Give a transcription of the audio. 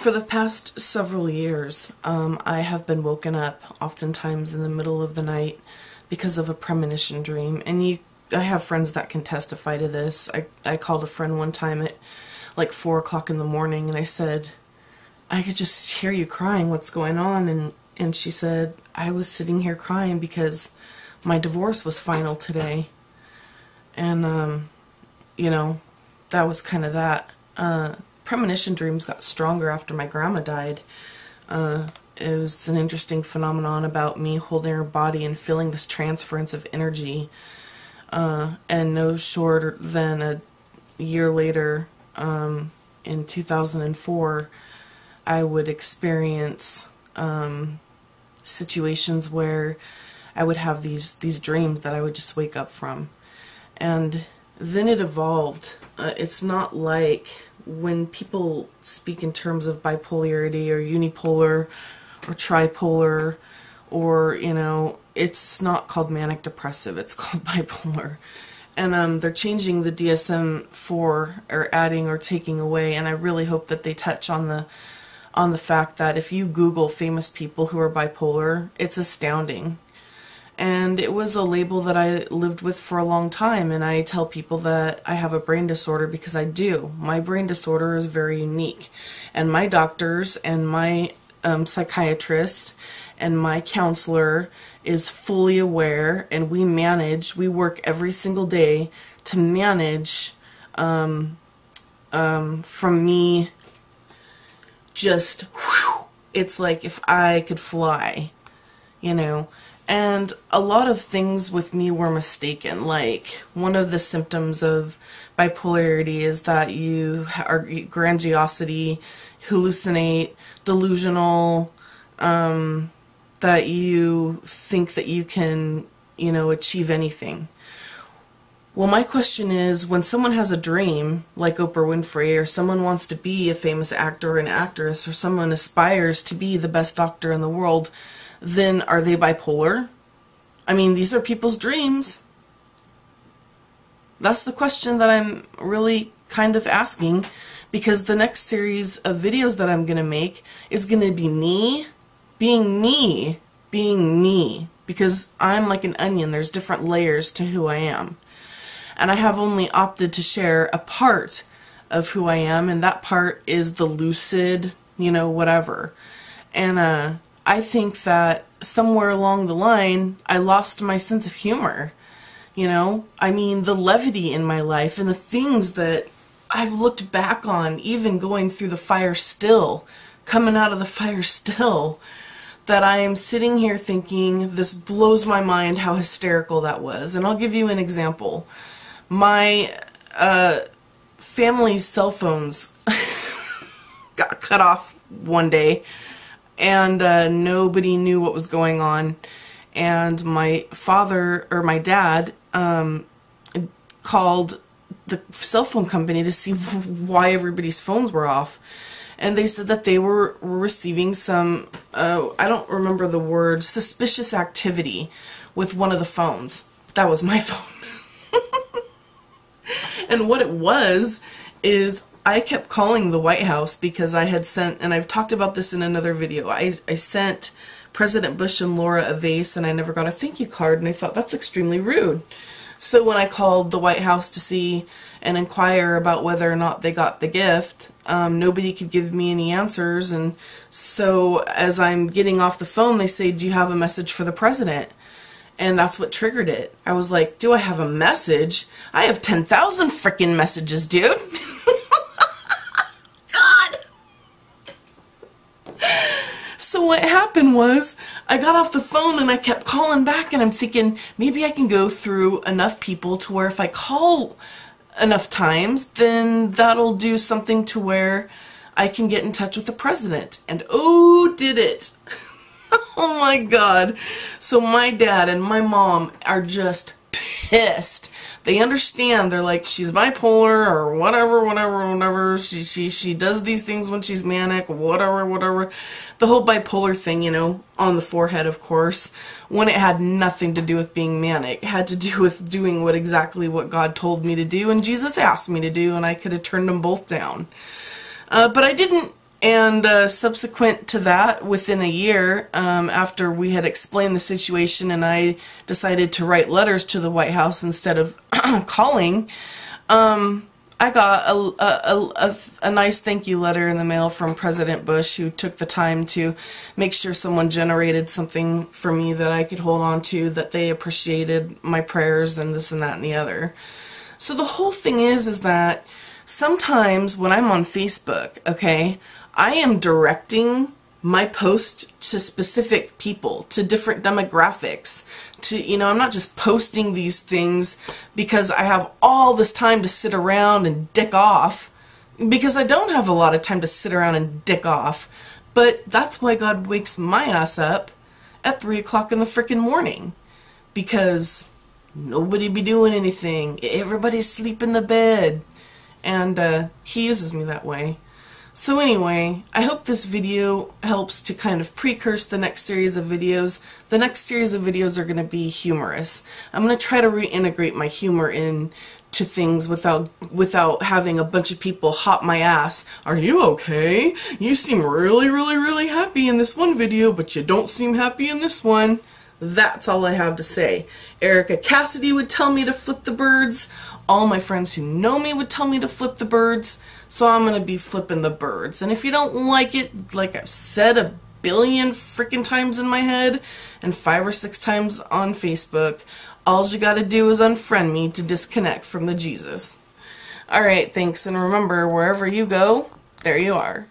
For the past several years, I have been woken up oftentimes in the middle of the night because of a premonition dream. And I have friends that can testify to this. I called a friend one time at like 4 o'clock in the morning and I said, I could just hear you crying, what's going on? And she said, I was sitting here crying because my divorce was final today. And, you know, that was kind of that. Premonition dreams got stronger after my grandma died. It was an interesting phenomenon about me holding her body and feeling this transference of energy. And no shorter than a year later, in 2004, I would experience situations where I would have these dreams that I would just wake up from. And then it evolved. It's not like when people speak in terms of bipolarity or unipolar or tripolar, or, you know, it's not called manic depressive, it's called bipolar. And they're changing the DSM-4 or adding or taking away, and I really hope that they touch on the fact that if you Google famous people who are bipolar, it's astounding. And it was a label that I lived with for a long time, and I tell people that I have a brain disorder because I do. My brain disorder is very unique, and my doctors and my psychiatrist and my counselor is fully aware, and we work every single day to manage from me just, whew, it's like if I could fly, you know. And a lot of things with me were mistaken. Like, one of the symptoms of bipolarity is that you are grandiosity, hallucinate, delusional, that you think that you can, you know, achieve anything. Well, my question is, when someone has a dream, like Oprah Winfrey, or someone wants to be a famous actor or an actress, or someone aspires to be the best doctor in the world, then are they bipolar? I mean, these are people's dreams. That's the question that I'm really kind of asking, because the next series of videos that I'm going to make is going to be me being me, because I'm like an onion. There's different layers to who I am. And I have only opted to share a part of who I am, and that part is the lucid, you know, whatever. And I think that somewhere along the line, I lost my sense of humor. You know, I mean, the levity in my life and the things that I've looked back on, even going through the fire still, coming out of the fire still, that I am sitting here thinking, this blows my mind how hysterical that was. And I'll give you an example. My family's cell phones got cut off one day, and nobody knew what was going on. And my father, or my dad, called the cell phone company to see why everybody's phones were off. And they said that they were receiving some, I don't remember the word, suspicious activity with one of the phones. That was my phone. And what it was is I kept calling the White House because I had sent, and I've talked about this in another video, I sent President Bush and Laura a vase and I never got a thank you card, and I thought that's extremely rude. So when I called the White House to see and inquire about whether or not they got the gift, nobody could give me any answers. And so as I'm getting off the phone, they say, do you have a message for the president? And that's what triggered it. I was like, do I have a message? I have 10,000 frickin' messages, dude. God. So what happened was, I got off the phone and I kept calling back, and I'm thinking, maybe I can go through enough people to where if I call enough times, then that'll do something to where I can get in touch with the president. And oh, did it. Oh my God. So my dad and my mom are just pissed. They understand. They're like, she's bipolar or whatever. She does these things when she's manic, whatever. The whole bipolar thing, you know, on the forehead, of course, when it had nothing to do with being manic. It had to do with doing exactly what God told me to do and Jesus asked me to do, and I could have turned them both down. But I didn't. And subsequent to that, within a year, after we had explained the situation and I decided to write letters to the White House instead of calling, I got a nice thank you letter in the mail from President Bush, who took the time to make sure someone generated something for me that I could hold on to, that they appreciated my prayers and this and that and the other. So the whole thing is that sometimes when I'm on Facebook, okay, I am directing my post to specific people, to different demographics, to, you know, I'm not just posting these things because I have all this time to sit around and dick off, because I don't have a lot of time to sit around and dick off, but that's why God wakes my ass up at 3 o'clock in the frickin' morning, because nobody be doing anything, everybody's sleeping in the bed, and he uses me that way. So anyway, I hope this video helps to kind of precurse the next series of videos. The next series of videos are going to be humorous. I'm going to try to reintegrate my humor into things without having a bunch of people hop my ass. Are you okay? You seem really, really, really happy in this one video, but you don't seem happy in this one. That's all I have to say. Erica Cassidy would tell me to flip the birds. All my friends who know me would tell me to flip the birds. So I'm going to be flipping the birds. And if you don't like it, like I've said a billion freaking times in my head and 5 or 6 times on Facebook, all you got to do is unfriend me to disconnect from the Jesus. Alright, thanks. And remember, wherever you go, there you are.